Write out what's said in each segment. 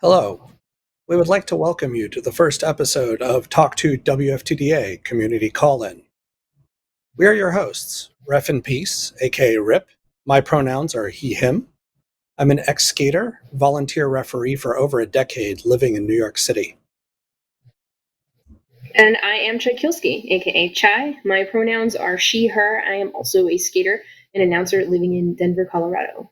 Hello. We would like to welcome you to the first episode of Talk to WFTDA Community Call-In. We are your hosts, Ref in Peace, aka Rip. My pronouns are he, him. I'm an ex-skater, volunteer referee for over a decade living in New York City. And I am Chai Kielski, aka Chai. My pronouns are she, her. I am also a skater and announcer living in Denver, Colorado.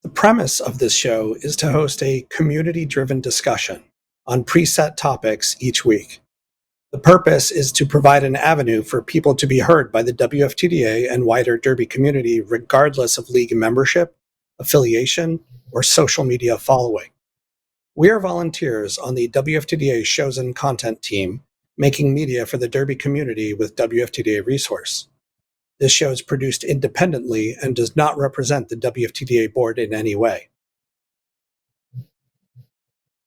The premise of this show is to host a community-driven discussion on preset topics each week. The purpose is to provide an avenue for people to be heard by the WFTDA and wider Derby community regardless of league membership, affiliation, or social media following. We are volunteers on the WFTDA shows and content team, making media for the Derby community with WFTDA Resource. This show is produced independently and does not represent the WFTDA board in any way.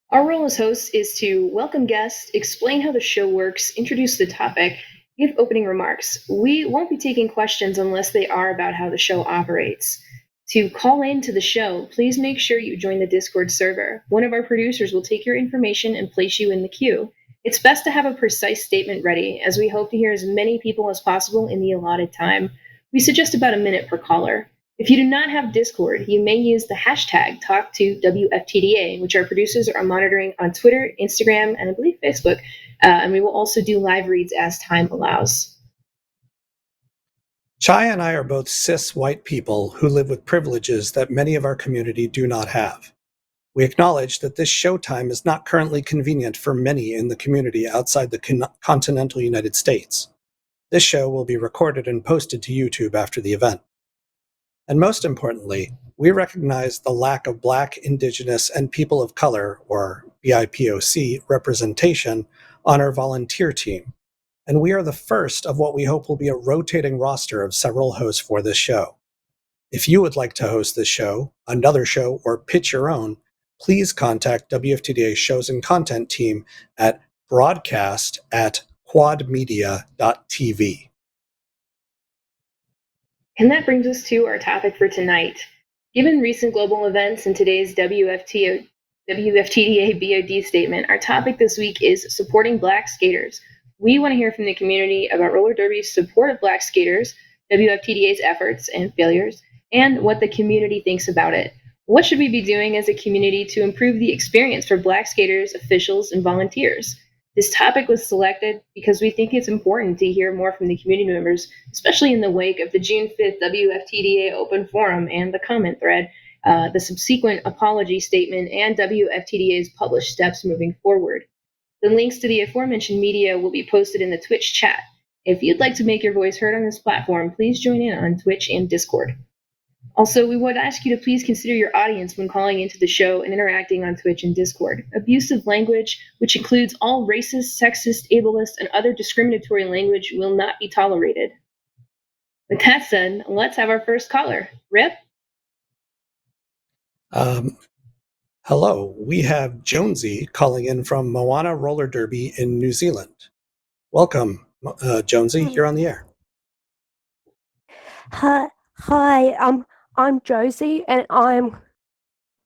Our role as hosts is to welcome guests, explain how the show works, introduce the topic, give opening remarks. We won't be taking questions unless they are about how the show operates. To call in to the show, please make sure you join the Discord server. One of our producers will take your information and place you in the queue. It's best to have a precise statement ready, as we hope to hear as many people as possible in the allotted time. We suggest about a minute per caller. If you do not have Discord, you may use the hashtag #TalkToWFTDA, which our producers are monitoring on Twitter, Instagram, and I believe Facebook. And we will also do live reads as time allows. Chai and I are both cis white people who live with privileges that many of our community do not have. We acknowledge that this showtime is not currently convenient for many in the community outside the continental United States. This show will be recorded and posted to YouTube after the event. And most importantly, we recognize the lack of Black, Indigenous, and people of color, or BIPOC, representation on our volunteer team. And we are the first of what we hope will be a rotating roster of several hosts for this show. If you would like to host this show, another show, or pitch your own, please contact WFTDA Shows and Content Team at broadcast@quadmedia.tv. And that brings us to our topic for tonight. Given recent global events and today's WFTDA BOD statement, our topic this week is supporting Black skaters. We want to hear from the community about roller derby's support of Black skaters, WFTDA's efforts and failures, and what the community thinks about it. What should we be doing as a community to improve the experience for Black skaters, officials, and volunteers? This topic was selected because we think it's important to hear more from the community members, especially in the wake of the June 5th WFTDA open forum and the comment thread, the subsequent apology statement, and WFTDA's published steps moving forward. The links to the aforementioned media will be posted in the Twitch chat. If you'd like to make your voice heard on this platform, please join in on Twitch and Discord. Also, we would ask you to please consider your audience when calling into the show and interacting on Twitch and Discord. Abusive language, which includes all racist, sexist, ableist, and other discriminatory language, will not be tolerated. With that said, let's have our first caller. Rip? Hello, we have Jonesy calling in from Moana Roller Derby in New Zealand. Welcome, Jonesy. You're on the air. Hi, I'm Josie, and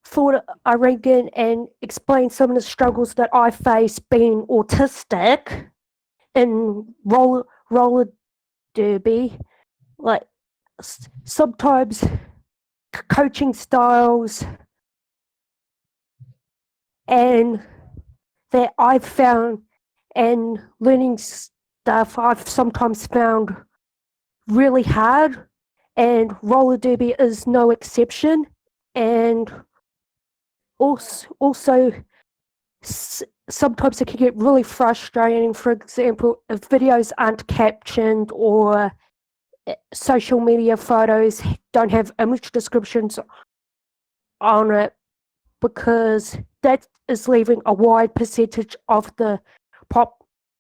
thought I ring in and explain some of the struggles that I face being autistic in roller derby. Like sometimes coaching styles and that I've found and learning stuff I've sometimes found really hard, and roller derby is no exception. And also sometimes it can get really frustrating. For example, if videos aren't captioned or social media photos don't have image descriptions on it, because that is leaving a wide percentage of the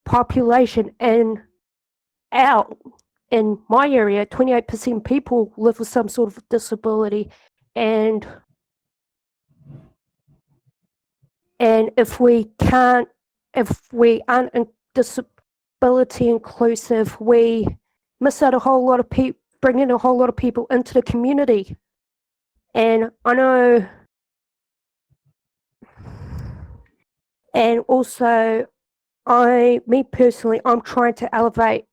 population out. In my area, 28% people live with some sort of disability, and if we aren't disability inclusive, we miss out a whole lot of people, bring in a whole lot of people into the community. And I know And also, me personally, I'm trying to elevate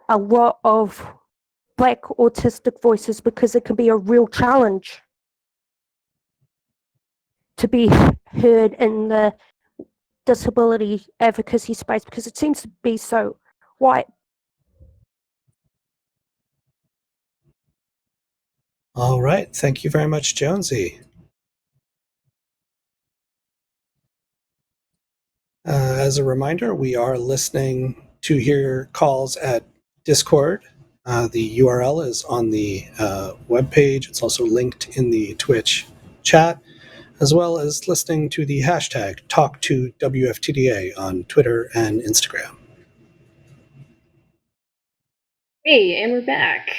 a lot of Black autistic voices because it can be a real challenge to be heard in the disability advocacy space because it seems to be so white. All right. Thank you very much, Jonesy. As a reminder, we are listening to hear calls at Discord. The URL is on the webpage. It's also linked in the Twitch chat, as well as listening to the hashtag #TalkToWFTDA on Twitter and Instagram. Hey, and we're back.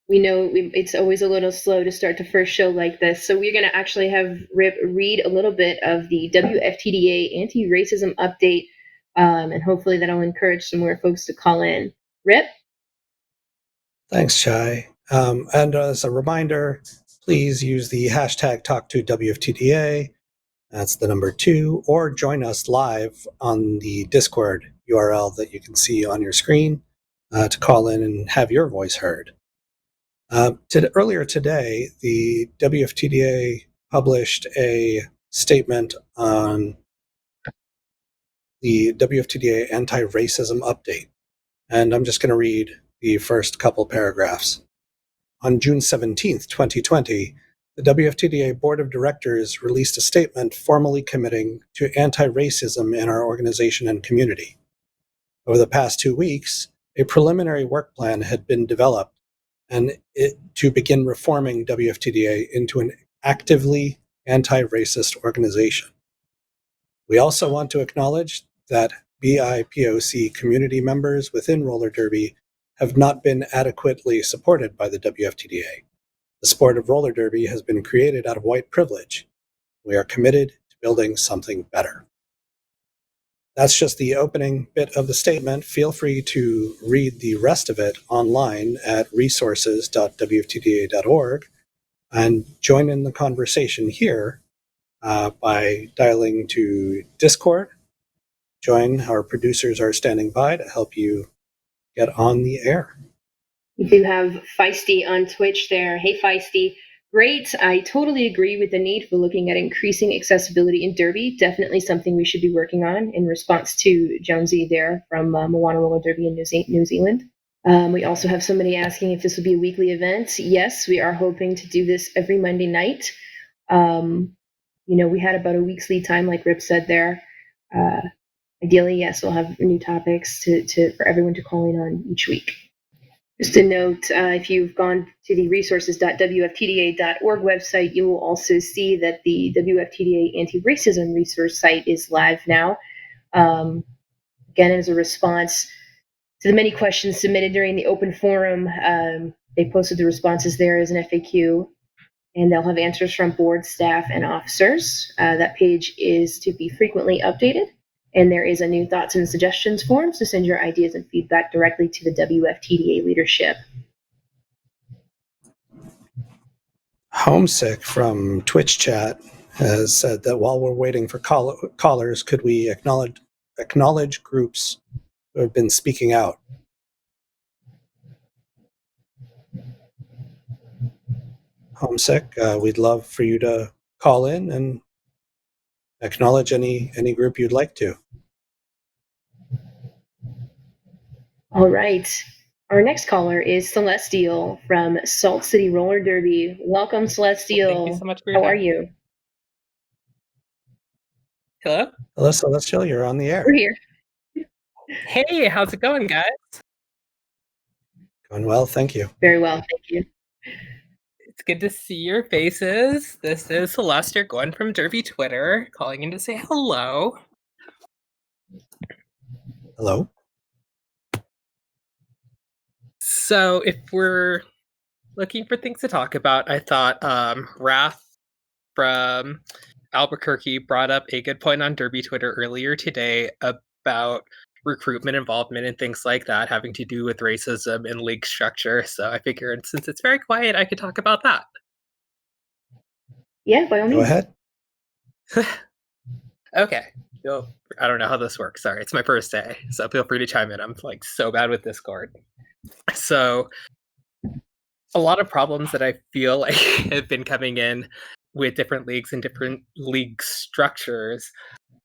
We know it's always a little slow to start the first show like this, so we're going to actually have Rip read a little bit of the WFTDA anti-racism update, and hopefully that'll encourage some more folks to call in. Rip? Thanks, Chai. And as a reminder, please use the hashtag #TalkToWFTDA. That's the number 2, or join us live on the Discord URL that you can see on your screen to call in and have your voice heard. Earlier today, the WFTDA published a statement on the WFTDA anti-racism update, and I'm just going to read the first couple paragraphs. On June 17th, 2020, the WFTDA Board of Directors released a statement formally committing to anti-racism in our organization and community. Over the past 2 weeks, a preliminary work plan had been developed to begin reforming WFTDA into an actively anti-racist organization. We also want to acknowledge that BIPOC community members within roller derby have not been adequately supported by the WFTDA. The sport of roller derby has been created out of white privilege. We are committed to building something better. That's just the opening bit of the statement. Feel free to read the rest of it online at resources.wftda.org and join in the conversation here by dialing to Discord. Join. Our producers are standing by to help you get on the air. We do have Feisty on Twitch there. Hey, Feisty. Great. I totally agree with the need for looking at increasing accessibility in Derby. Definitely something we should be working on in response to Jonesy there from Moana Roller Derby in New Zealand. We also have somebody asking if this will be a weekly event. Yes, we are hoping to do this every Monday night. We had about a week's lead time, like Rip said there. Ideally, yes, we'll have new topics for everyone to call in on each week. Just a note, if you've gone to the resources.wftda.org website, you will also see that the WFTDA anti-racism resource site is live now. Again, as a response to the many questions submitted during the open forum, they posted the responses there as an FAQ, and they'll have answers from board, staff, and officers. That page is to be frequently updated. And there is a new thoughts and suggestions form to send your ideas and feedback directly to the WFTDA leadership. Homesick from Twitch chat has said that while we're waiting for callers, could we acknowledge groups who have been speaking out? Homesick, we'd love for you to call in and acknowledge any group you'd like to. All right. Our next caller is Celestial from Salt City Roller Derby. Welcome, Celestial. Thank you so much for your How time. are you? Hello? Hello, Celestial, you're on the air. We're here. Hey, how's it going, guys? Going well, thank you. Very well, thank you. It's good to see your faces. This is Celeste, your Gwen from Derby Twitter, calling in to say hello. Hello. So if we're looking for things to talk about, I thought Wrath from Albuquerque brought up a good point on Derby Twitter earlier today about recruitment involvement and things like that having to do with racism and league structure. So I figured since it's very quiet, I could talk about that. Yeah, by all means. Go ahead. Okay. I don't know how this works. Sorry, it's my first day, so feel free to chime in. I'm like so bad with Discord. So a lot of problems that I feel like have been coming in with different leagues and different league structures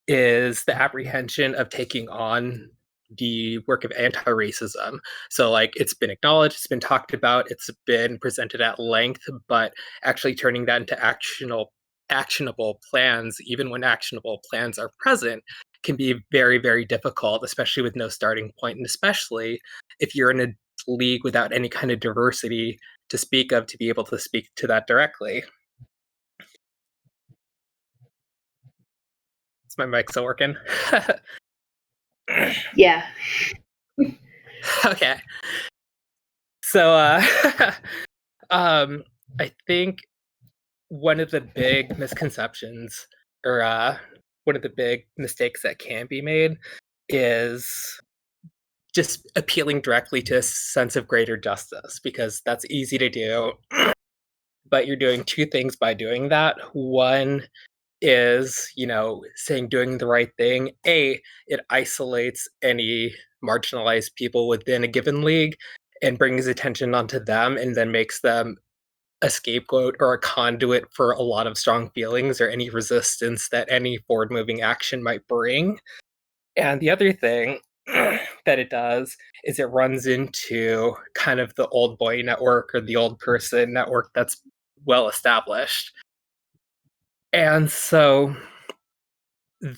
is the apprehension of taking on the work of anti-racism. So like it's been acknowledged, it's been talked about, it's been presented at length, but actually turning that into actionable plans, even when actionable plans are present, can be very, very difficult, especially with no starting point, and especially if you're in a league without any kind of diversity to speak of to be able to speak to that directly. Is my mic still working? Yeah. Okay. So I think one of the big misconceptions or one of the big mistakes that can be made is just appealing directly to a sense of greater justice, because that's easy to do. But you're doing two things by doing that. One is, saying doing the right thing. A, it isolates any marginalized people within a given league and brings attention onto them and then makes them a scapegoat or a conduit for a lot of strong feelings or any resistance that any forward moving action might bring. And the other thing that it does is it runs into kind of the old boy network or the old person network that's well established. And so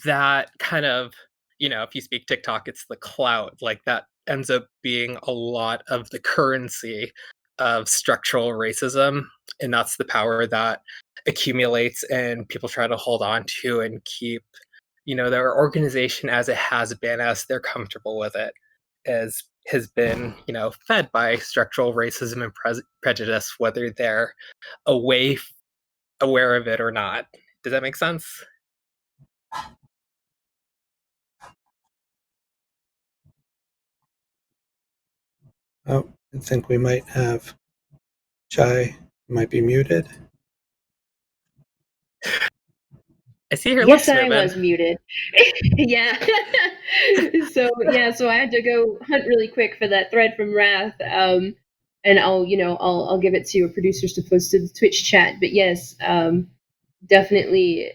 that kind of, if you speak TikTok, it's the clout. Like that ends up being a lot of the currency of structural racism. And that's the power that accumulates and people try to hold on to and keep, their organization as it has been, as they're comfortable with it, as has been, fed by structural racism and prejudice, whether they're away, aware of it or not. Does that make sense? Oh, I think we might have Chai might be muted. I see her Yes, lips I moving. was muted. Yeah. So I had to go hunt really quick for that thread from Wrath. And I'll give it to your producers to post to the Twitch chat. But yes, definitely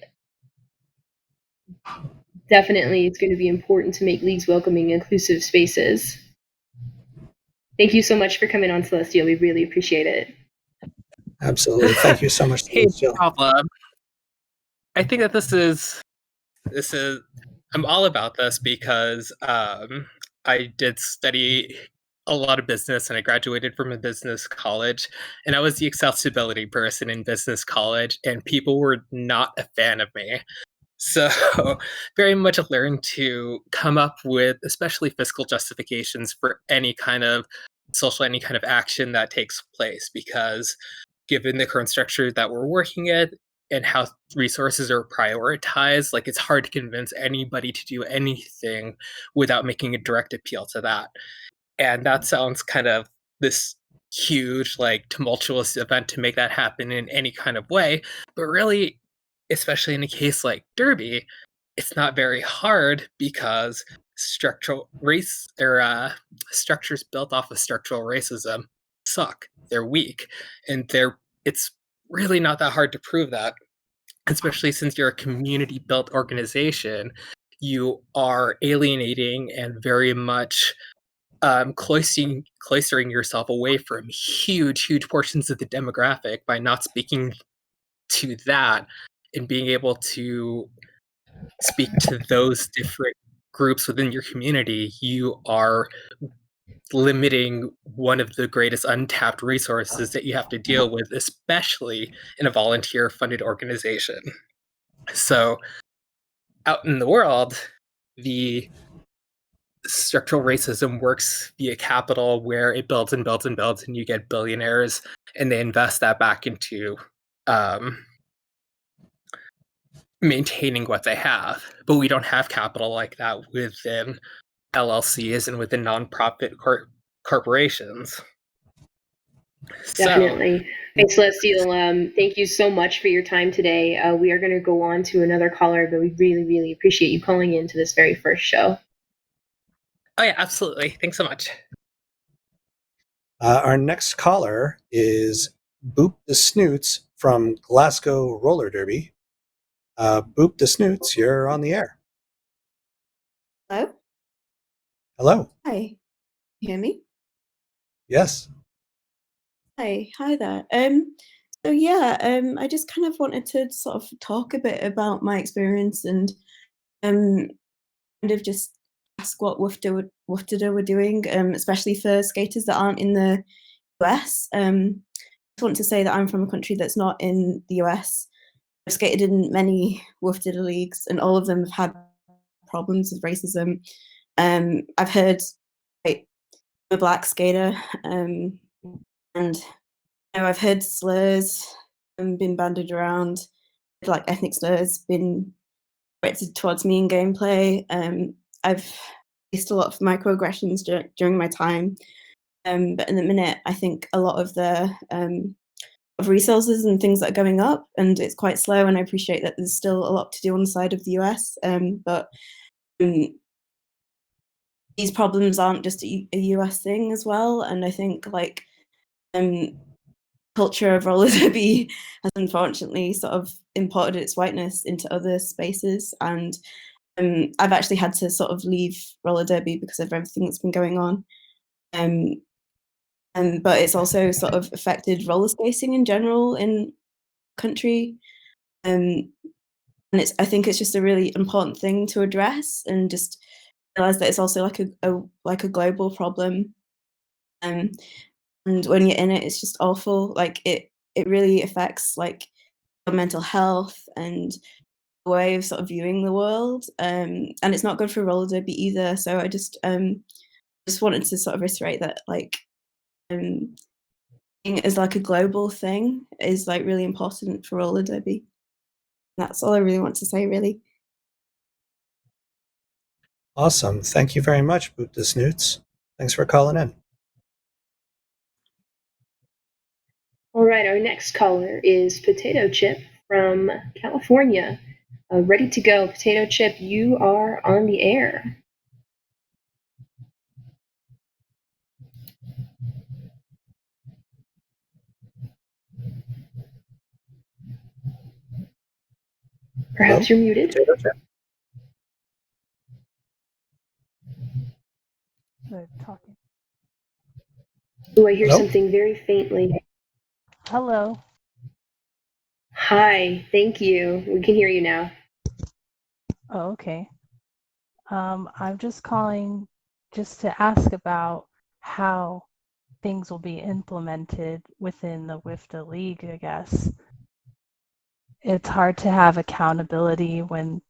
it's going to be important to make leagues welcoming, inclusive spaces. Thank you so much for coming on, Celestial. We really appreciate it. Absolutely. Thank you so much, Hey, no Celestial. problem. I think that this is I'm all about this because I did study a lot of business and I graduated from a business college, and I was the accessibility person in business college, and people were not a fan of me. So very much learned to come up with especially fiscal justifications for any kind of action that takes place, because given the current structure that we're working in and how resources are prioritized, like it's hard to convince anybody to do anything without making a direct appeal to that. And that sounds kind of this huge, like tumultuous event to make that happen in any kind of way. But really, especially in a case like Derby, it's not very hard because structural race or structures built off of structural racism suck. They're weak, and it's really not that hard to prove that, especially since you're a community built organization. You are alienating and very much cloistering yourself away from huge portions of the demographic by not speaking to that and being able to speak to those different groups within your community. You are limiting one of the greatest untapped resources that you have to deal with, especially in a volunteer funded organization. So out in the world, the structural racism works via capital, where it builds and builds and builds, and you get billionaires and they invest that back into maintaining what they have. But we don't have capital like that within LLCs and within nonprofit corporations. So, Definitely. Thanks, Celestial. Thank you so much for your time today. We are going to go on to another caller, but we really, really appreciate you calling in to this very first show. oh yeah, absolutely. Thanks so much. Our next caller is Boop the Snoots from Glasgow Roller Derby. Boop the Snoots, you're on the air. Hello? Hello. Hi. You hear me? Yes. Hi there. I just kind of wanted to sort of talk a bit about my experience and kind of just ask what WFDA were doing, especially for skaters that aren't in the US. I just want to say that I'm from a country that's not in the US. I've skated in many WFDA leagues, and all of them have had problems with racism. I've heard, like, I'm a black skater, and I've heard slurs been bandied around, like ethnic slurs been directed towards me in gameplay. I've faced a lot of microaggressions during my time, but in the minute, I think a lot of the of resources and things that are going up, and it's quite slow. And I appreciate that there's still a lot to do on the side of the US, but these problems aren't just a US thing as well. And I think like culture of roller derby has unfortunately sort of imported its whiteness into other spaces, and I've actually had to sort of leave roller derby because of everything that's been going on. But it's also sort of affected roller skating in general in the country. And I think it's just a really important thing to address, and just realize that it's also like a global problem. And when you're in it, it's just awful. Like it really affects like your mental health and the way of sort of viewing the world. And it's not good for roller derby either. So I just wanted to sort of reiterate that like seeing it as like a global thing is like really important for roller derby. That's all I really want to say, really. Awesome. Thank you very much, Boop the Snoots. Thanks for calling in. All right, our next caller is Potato Chip from California. Ready to go. Potato Chip, you are on the air. Perhaps Hello? you're muted. Potato Chip. They're talking. Oh, I hear Hello? something very faintly. Hello. Hi, thank you. We can hear you now. Oh, okay. I'm just calling just to ask about how things will be implemented within the WIFTA League, I guess. It's hard to have accountability when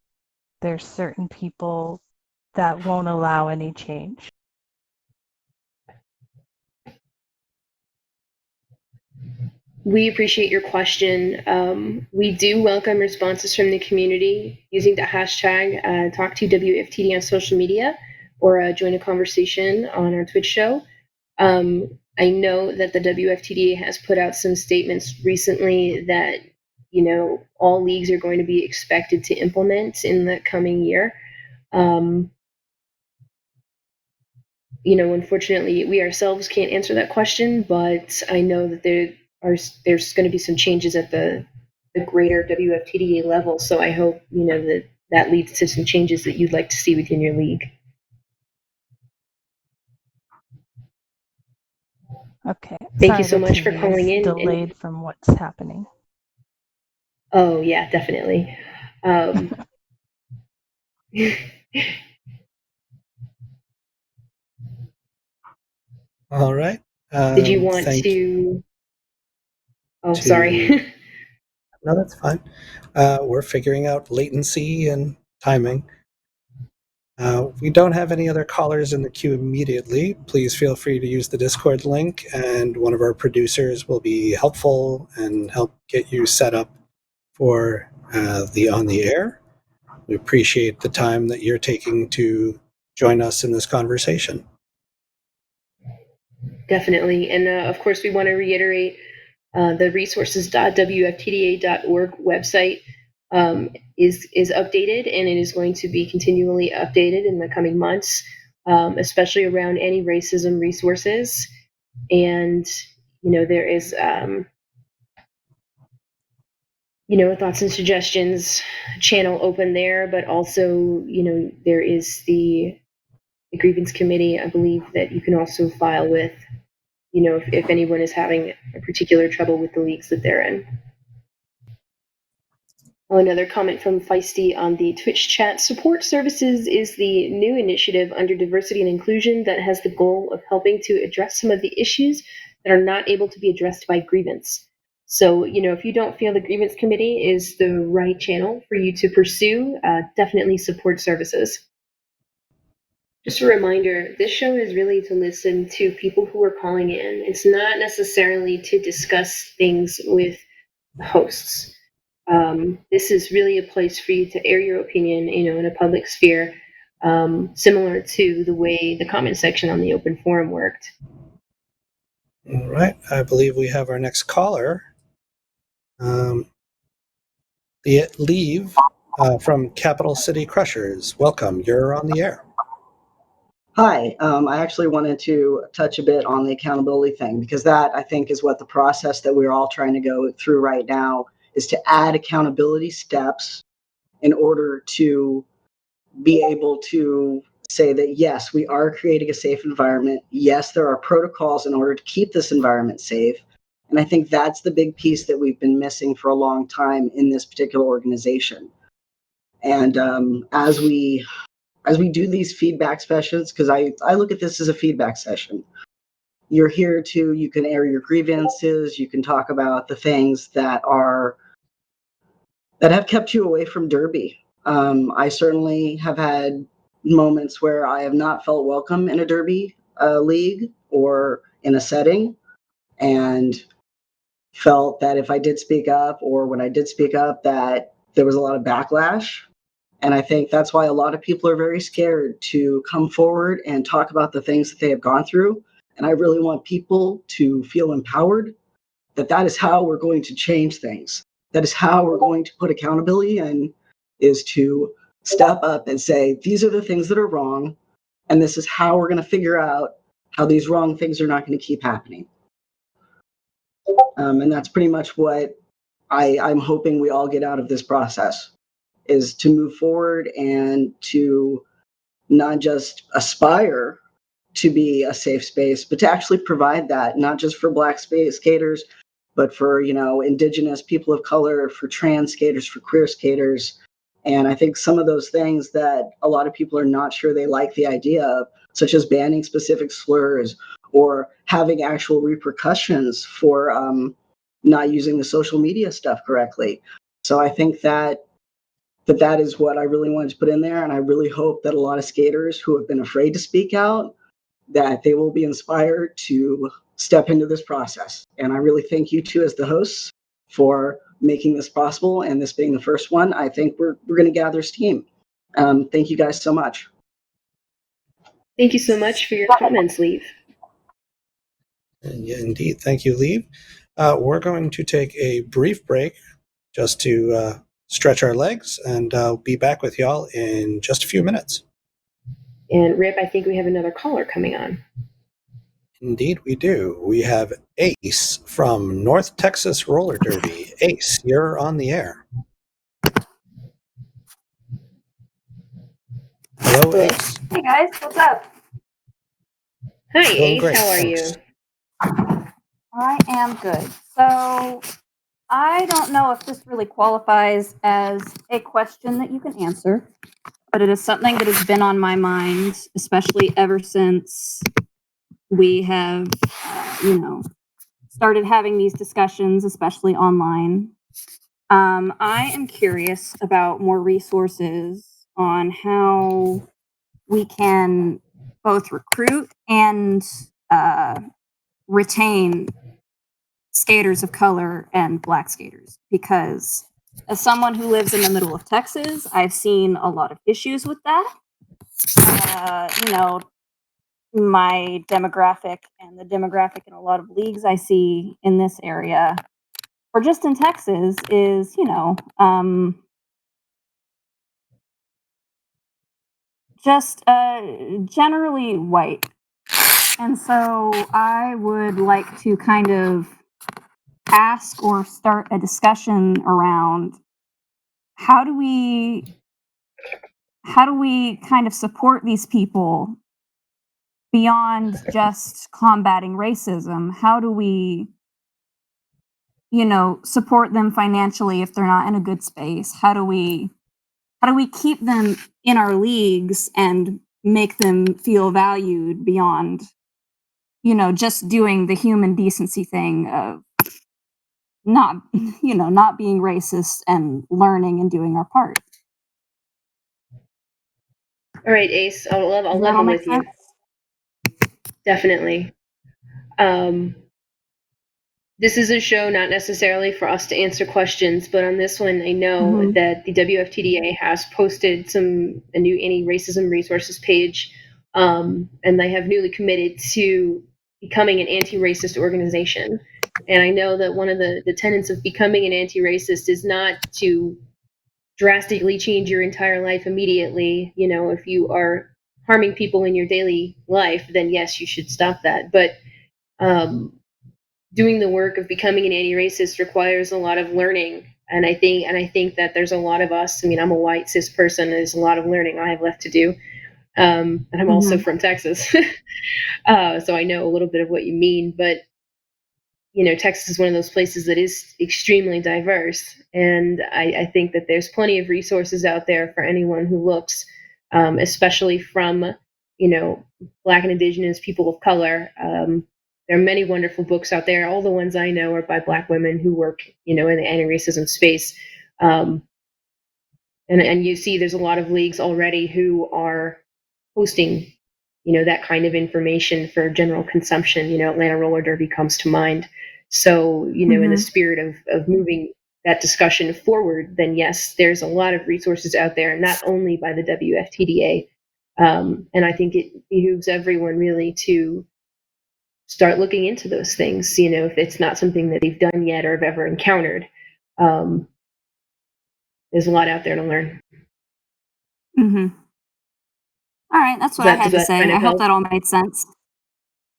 there's certain people that won't allow any change. We appreciate your question. We do welcome responses from the community using the hashtag #TalkToWFTD on social media, or join a conversation on our Twitch show. I know that the WFTDA has put out some statements recently that, you know, all leagues are going to be expected to implement in the coming year. You know, unfortunately, we ourselves can't answer that question, but I know that there's going to be some changes at the greater WFTDA level. So I hope, you know, that leads to some changes that you'd like to see within your league. Okay. Thank you Sorry, so the much for TV calling is in. delayed from what's happening. Oh yeah, definitely. All right. Did you want Thank to? Oh, to- sorry. No, that's fine. We're figuring out latency and timing. We don't have any other callers in the queue immediately. Please feel free to use the Discord link, and one of our producers will be helpful and help get you set up for the on the air. We appreciate the time that you're taking to join us in this conversation. definitely. And of course, we want to reiterate the resources.wftda.org website is updated, and it is going to be continually updated in the coming months, especially around anti-racism resources. And there is thoughts and suggestions channel open there, but also there is the grievance committee, I believe, that you can also file with, if anyone is having a particular trouble with the leagues that they're in. Oh, another comment from Feisty on the Twitch chat. Support Services is the new initiative under diversity and inclusion that has the goal of helping to address some of the issues that are not able to be addressed by grievance. So, if you don't feel the grievance committee is the right channel for you to pursue, definitely Support Services. Just a reminder, this show is really to listen to people who are calling in. It's not necessarily to discuss things with the hosts. This is really a place for you to air your opinion, in a public sphere, similar to the way the comment section on the open forum worked. All right, I believe we have our next caller. Leave from Capital City Crushers. Welcome, you're on the air. Hi, I actually wanted to touch a bit on the accountability thing, because that, I think, is what the process that we're all trying to go through right now is to add accountability steps in order to be able to say that, yes, we are creating a safe environment. Yes, there are protocols in order to keep this environment safe. And I think that's the big piece that we've been missing for a long time in this particular organization. And as we do these feedback sessions, because I look at this as a feedback session, you're here you can air your grievances, you can talk about the things that have kept you away from Derby. I certainly have had moments where I have not felt welcome in a Derby league or in a setting, and felt that if I did speak up, or when I did speak up, that there was a lot of backlash. And I think that's why a lot of people are very scared to come forward and talk about the things that they have gone through. And I really want people to feel empowered that is how we're going to change things. That is how we're going to put accountability in, is to step up and say, these are the things that are wrong, and this is how we're going to figure out how these wrong things are not going to keep happening. And that's pretty much what I'm hoping we all get out of this process, is to move forward and to not just aspire to be a safe space, but to actually provide that, not just for Black skaters, but for, Indigenous people of color, for trans skaters, for queer skaters. And I think some of those things that a lot of people are not sure they like the idea of, such as banning specific slurs or having actual repercussions for not using the social media stuff correctly. So I think that is what I really wanted to put in there. And I really hope that a lot of skaters who have been afraid to speak out, that they will be inspired to step into this process. And I really thank you two as the hosts for making this possible, and this being the first one. I think we're going to gather steam. Thank you guys so much. Thank you so much for your comments, Leave. Yeah, indeed, thank you, Leave. We're going to take a brief break just to stretch our legs, and I'll be back with y'all in just a few minutes. And Rip, I think we have another caller coming on. Indeed, we do. We have Ace from North Texas Roller Derby. Ace, you're on the air. Hello, Ace. Hey guys, what's up? Hi, Doing Ace. great, How are thanks. you? I am good. So, I don't know if this really qualifies as a question that you can answer, but it is something that has been on my mind, especially ever since we have, started having these discussions, especially online. I am curious about more resources on how we can both recruit and retain skaters of color and Black skaters, because as someone who lives in the middle of Texas, I've seen a lot of issues with that. my demographic and the demographic in a lot of leagues I see in this area, or just in Texas, is, just generally white. And so I would like to kind of ask or start a discussion around how do we kind of support these people beyond just combating racism? How do we, support them financially if they're not in a good space? How do we keep them in our leagues and make them feel valued beyond, just doing the human decency thing of not being racist and learning and doing our part? All right, Ace, I'll Does that all level make with you. sense? Definitely. This is a show not necessarily for us to answer questions, but on this one, I know Mhm. that the WFTDA has posted a new anti-racism resources page, and they have newly committed to becoming an anti-racist organization. And I know that one of the tenets of becoming an anti-racist is not to drastically change your entire life immediately. If you are harming people in your daily life, then yes, you should stop that. But doing the work of becoming an anti-racist requires a lot of learning. And I think that there's a lot of us. I mean, I'm a white cis person. There's a lot of learning I have left to do. And I'm also from Texas. So I know a little bit of what you mean, but Texas is one of those places that is extremely diverse. And I think that there's plenty of resources out there for anyone who looks, especially from, Black and Indigenous people of color. There are many wonderful books out there. All the ones I know are by Black women who work, in the anti-racism space. And you see there's a lot of leagues already who are posting, that kind of information for general consumption. Atlanta Roller Derby comes to mind. So, in the spirit of moving that discussion forward, then yes, there's a lot of resources out there, not only by the WFTDA. And I think it behooves everyone really to start looking into those things, if it's not something that they've done yet or have ever encountered. There's a lot out there to learn. Mm-hmm. All right, that's what I had to say. I hope that all made sense.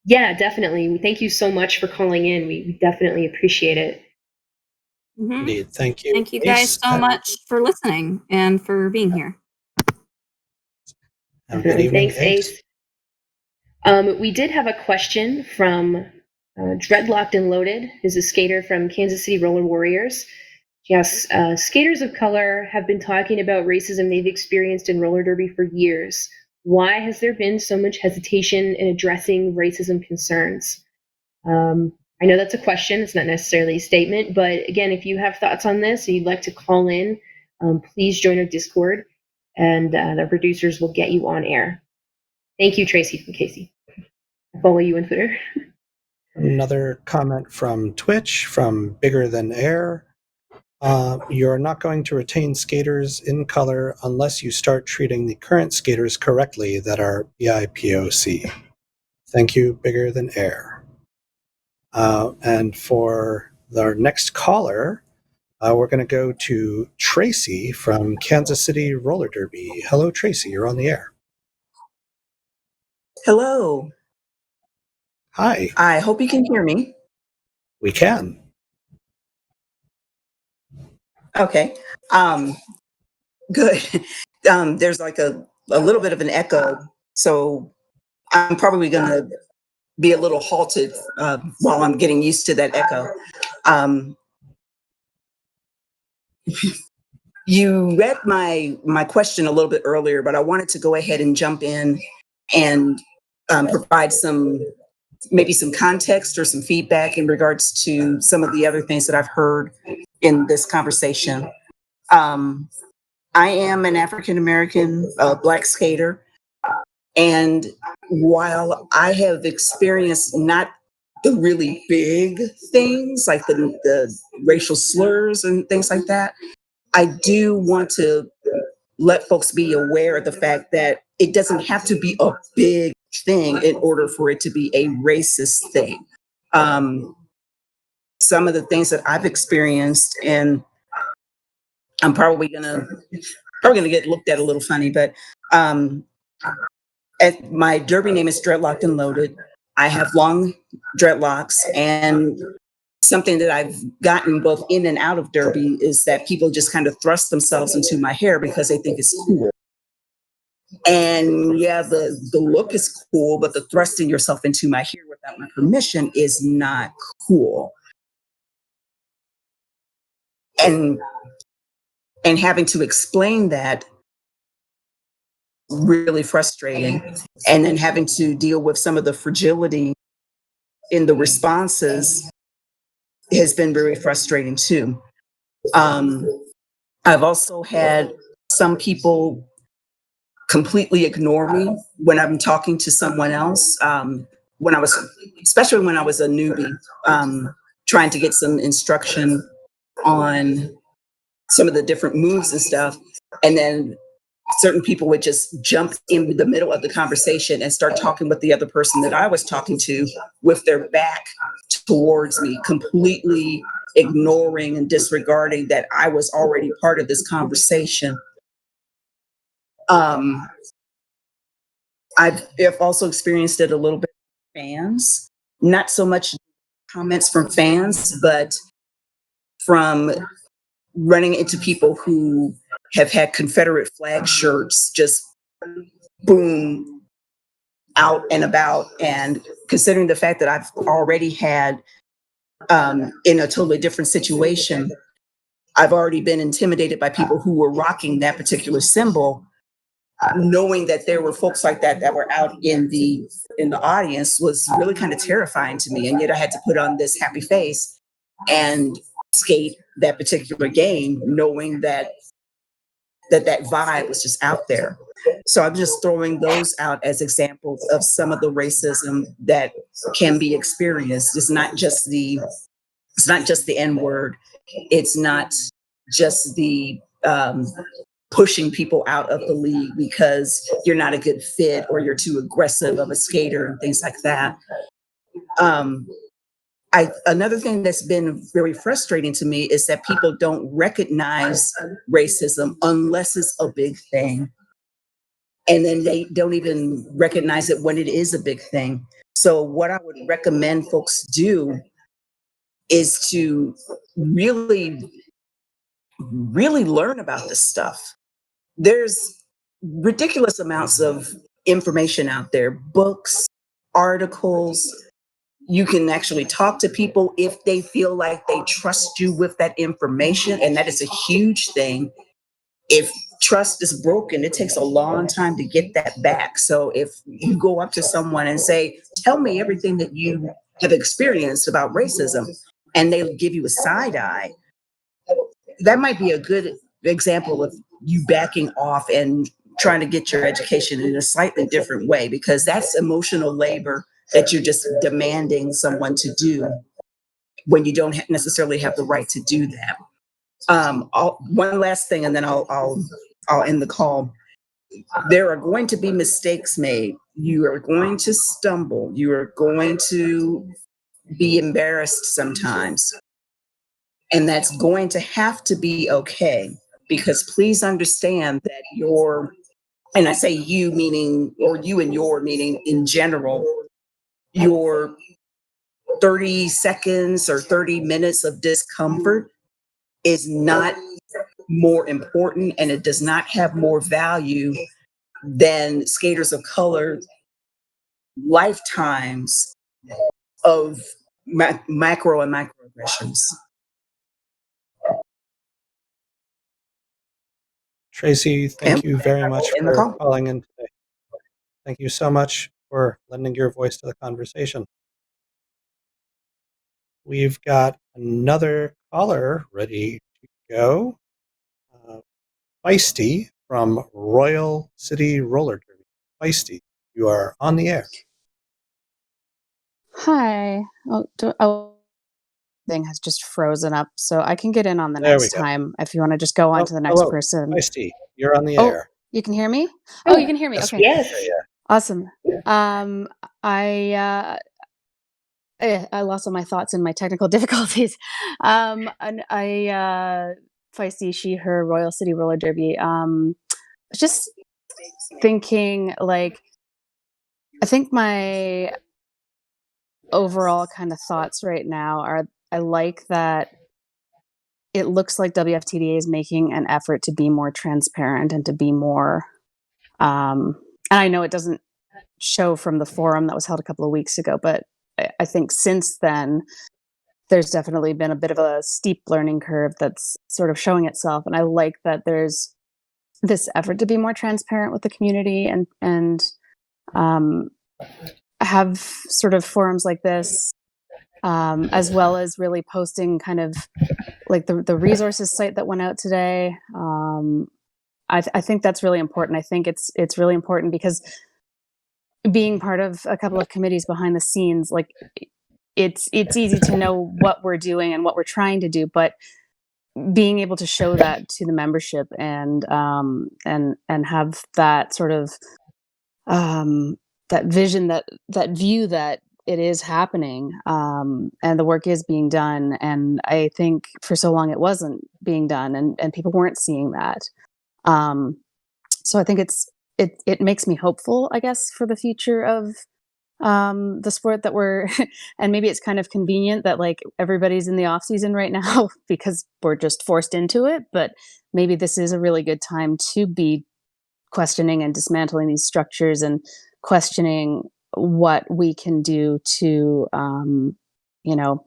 Yeah, definitely. Thank you so much for calling in. We definitely appreciate it. Mm-hmm. Indeed. Thank you. Thank you guys so much for listening and for being here. Good evening, Thanks, Ace. We did have a question from Dreadlocked and Loaded, who's a skater from Kansas City Roller Warriors. Yes, skaters of color have been talking about racism they've experienced in roller derby for years. Why has there been so much hesitation in addressing racism concerns? I know that's a question. It's not necessarily a statement. But again, if you have thoughts on this and you'd like to call in, please join our Discord, and the producers will get you on air. Thank you, Tracy from Casey. I follow you on Twitter. Another comment from Twitch from Bigger Than Air. You're not going to retain skaters in color unless you start treating the current skaters correctly that are BIPOC. Thank you, Bigger Than Air. And for our next caller, we're going to go to Tracy from Kansas City Roller Derby. Hello, Tracy. You're on the air. Hello. Hi. I hope you can hear me. We can. Okay. Good. There's like a little bit of an echo, so I'm probably going to be a little halted while I'm getting used to that echo. You read my question a little bit earlier, but I wanted to go ahead and jump in and provide maybe some context or some feedback in regards to some of the other things that I've heard in this conversation. I am an African-American Black skater. And while I have experienced not the really big things like the racial slurs and things like that, I do want to let folks be aware of the fact that it doesn't have to be a big thing in order for it to be a racist thing. Some of the things that I've experienced, and I'm probably gonna get looked at a little funny, but my derby name is Dreadlocked and Loaded. I have long dreadlocks, and something that I've gotten both in and out of derby is that people just kind of thrust themselves into my hair because they think it's cool. And yeah, the look is cool, but the thrusting yourself into my hair without my permission is not cool. And having to explain that, really frustrating. And then having to deal with some of the fragility in the responses has been very frustrating too. I've also had some people completely ignore me when I'm talking to someone else. Especially when I was a newbie, trying to get some instruction on some of the different moves and stuff. And then certain people would just jump in the middle of the conversation and start talking with the other person that I was talking to with their back towards me, completely ignoring and disregarding that I was already part of this conversation. I've also experienced it a little bit with fans, not so much comments from fans, but from running into people who have had Confederate flag shirts just boom out and about. And considering the fact that I've already had, in a totally different situation, I've already been intimidated by people who were rocking that particular symbol. Knowing that there were folks like that that were out in the audience was really kind of terrifying to me. And yet I had to put on this happy face and skate that particular game, knowing that vibe was just out there. So I'm just throwing those out as examples of some of the racism that can be experienced. It's not just the N-word. It's not just the pushing people out of the league because you're not a good fit or you're too aggressive of a skater and things like that. Another thing that's been very frustrating to me is that people don't recognize racism unless it's a big thing. And then they don't even recognize it when it is a big thing. So what I would recommend folks do is to really, really learn about this stuff. There's ridiculous amounts of information out there, books, articles. You can actually talk to people if they feel like they trust you with that information. And that is a huge thing. If trust is broken, it takes a long time to get that back. So if you go up to someone and say, tell me everything that you have experienced about racism, and they'll give you a side eye, that might be a good example of you backing off and trying to get your education in a slightly different way, because that's emotional labor that you're just demanding someone to do when you don't necessarily have the right to do that. One last thing, and then I'll end the call. There are going to be mistakes made. You are going to stumble. You are going to be embarrassed sometimes. And that's going to have to be okay, because please understand that and I say you meaning, or you and your meaning in general, your 30 seconds or 30 minutes of discomfort is not more important, and it does not have more value than skaters of color lifetimes of macro and microaggressions. Tracy, thank you very much for calling in today. Thank you so much for lending your voice to the conversation. We've got another caller ready to go. Feisty from Royal City Roller Derby. Feisty, you are on the air. Hi. Thing has just frozen up, so I can get in on the next time if you want to just go on to the next person. Feisty, you're on the air. You can hear me? Oh, you can hear me. Yes, Okay. Yes. Awesome. I lost all my thoughts in my technical difficulties. And feisty she her Royal City Roller Derby. Was just thinking like I think my overall kind of thoughts right now are I like that it looks like WFTDA is making an effort to be more transparent and to be more and I know it doesn't show from the forum that was held a couple of weeks ago, but I think since then there's definitely been a bit of a steep learning curve that's sort of showing itself. And I like that there's this effort to be more transparent with the community and have sort of forums like this, as well as really posting kind of like the resources site that went out today. I think that's really important. I think it's really important because being part of a couple of committees behind the scenes, like it's easy to know what we're doing and what we're trying to do, but being able to show that to the membership and have that sort of that vision, that view that it is happening, and the work is being done. And I think for so long it wasn't being done, and people weren't seeing that. So I think it makes me hopeful, I guess, for the future of the sport that we're and maybe it's kind of convenient that like everybody's in the off season right now because we're just forced into it, but maybe this is a really good time to be questioning and dismantling these structures and questioning what we can do to you know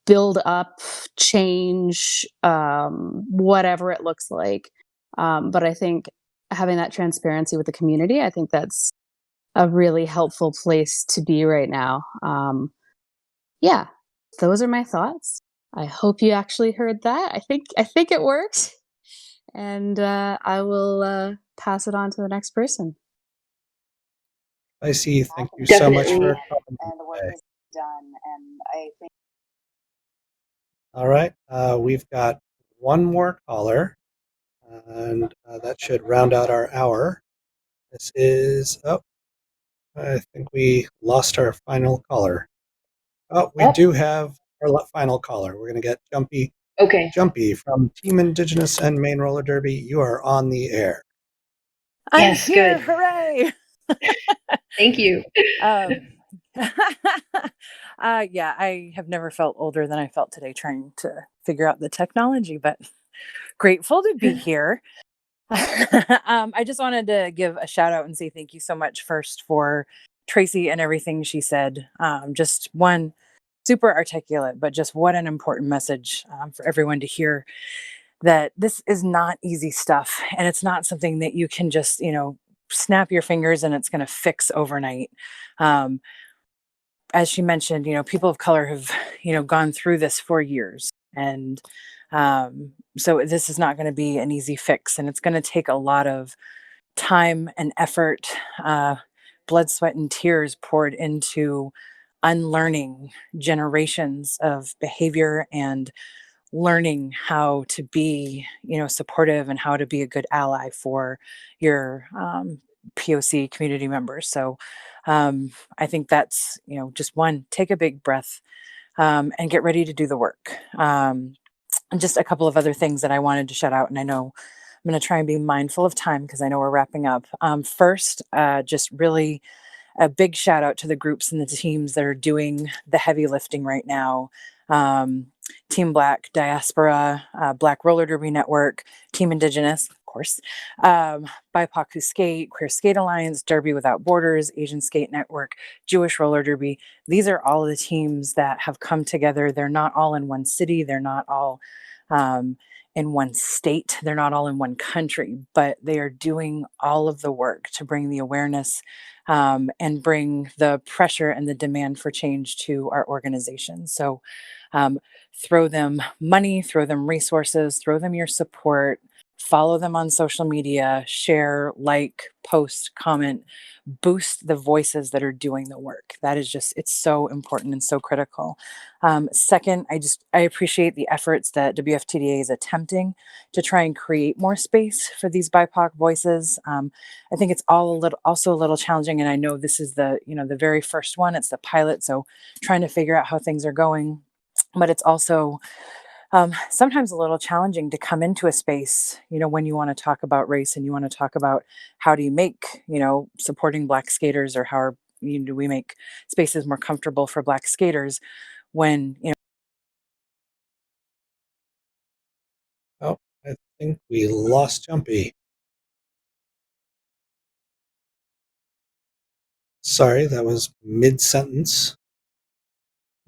build up change, whatever it looks like. But I think having that transparency with the community, I think that's a really helpful place to be right now. Yeah, those are my thoughts. I hope you actually heard that. I think it worked, and I will pass it on to the next person. I see. Thank you so much Definitely. for coming And the work today. is done, and I think. All right, we've got one more caller, and that should round out our hour. This is I think we lost our final caller. Oh, we do have our final caller. We're going to get Jumpy. Okay. Jumpy from Team Indigenous and Maine Roller Derby. You are on the air. I'm Yes, here, good. hooray! Thank you. Yeah, I have never felt older than I felt today trying to figure out the technology, but grateful to be here. I just wanted to give a shout out and say thank you so much first for Tracy and everything she said. Just one, super articulate, but just what an important message for everyone to hear, that this is not easy stuff. And it's not something that you can just, snap your fingers and it's going to fix overnight. As she mentioned, people of color have, gone through this for years. And so this is not going to be an easy fix. And it's going to take a lot of time and effort, blood, sweat, and tears poured into unlearning generations of behavior and learning how to be, supportive and how to be a good ally for your POC community members. So I think that's, just one, take a big breath and get ready to do the work. And just a couple of other things that I wanted to shout out. And I know I'm going to try and be mindful of time because I know we're wrapping up. First, just really a big shout out to the groups and the teams that are doing the heavy lifting right now. Team Black, Diaspora, Black Roller Derby Network, Team Indigenous, of course, BIPOC Who Skate, Queer Skate Alliance, Derby Without Borders, Asian Skate Network, Jewish Roller Derby. These are all the teams that have come together. They're not all in one city. They're not all in one state. They're not all in one country, but they are doing all of the work to bring the awareness and bring the pressure and the demand for change to our organization. So throw them money, throw them resources, throw them your support, follow them on social media, share, like, post, comment, boost the voices that are doing the work. That is just, it's so important and so critical. Second, I appreciate the efforts that WFTDA is attempting to try and create more space for these BIPOC voices. I think it's also a little challenging, and I know this is the very first one. It's the pilot, so trying to figure out how things are going. But it's also sometimes a little challenging to come into a space, when you want to talk about race and you want to talk about how do you make, supporting Black skaters, or how do we make spaces more comfortable for Black skaters when, Oh, I think we lost Jumpy. Sorry, that was mid-sentence.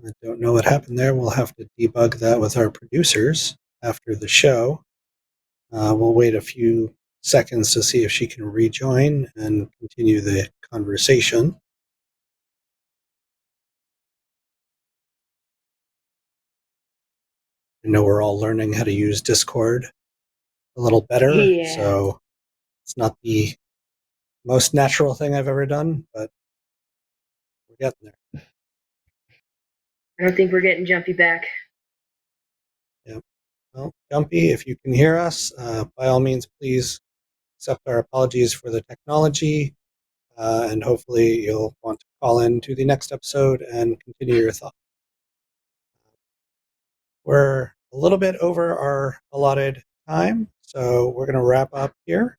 I don't know what happened there. We'll have to debug that with our producers after the show. We'll wait a few seconds to see if she can rejoin and continue the conversation. I know we're all learning how to use Discord a little better, Yeah. so it's not the most natural thing I've ever done, but we're getting there. I don't think we're getting Jumpy back. Yep. Well, Jumpy, if you can hear us, by all means, please accept our apologies for the technology, and hopefully you'll want to call in to the next episode and continue your thought. We're a little bit over our allotted time, so we're going to wrap up here.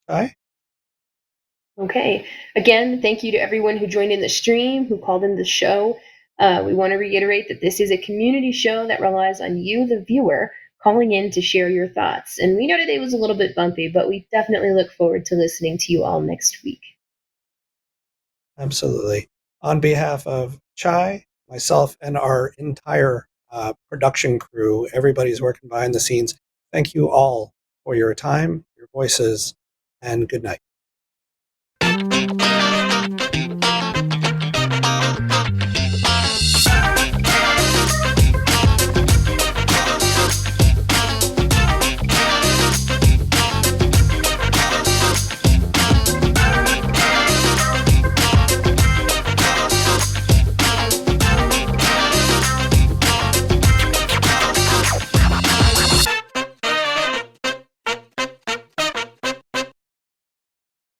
Ty? Okay. Again, thank you to everyone who joined in the stream, who called in the show. We want to reiterate that this is a community show that relies on you, the viewer, calling in to share your thoughts. And we know today was a little bit bumpy, but we definitely look forward to listening to you all next week. Absolutely. On behalf of Chai, myself, and our entire production crew, everybody's working behind the scenes, thank you all for your time, your voices, and good night.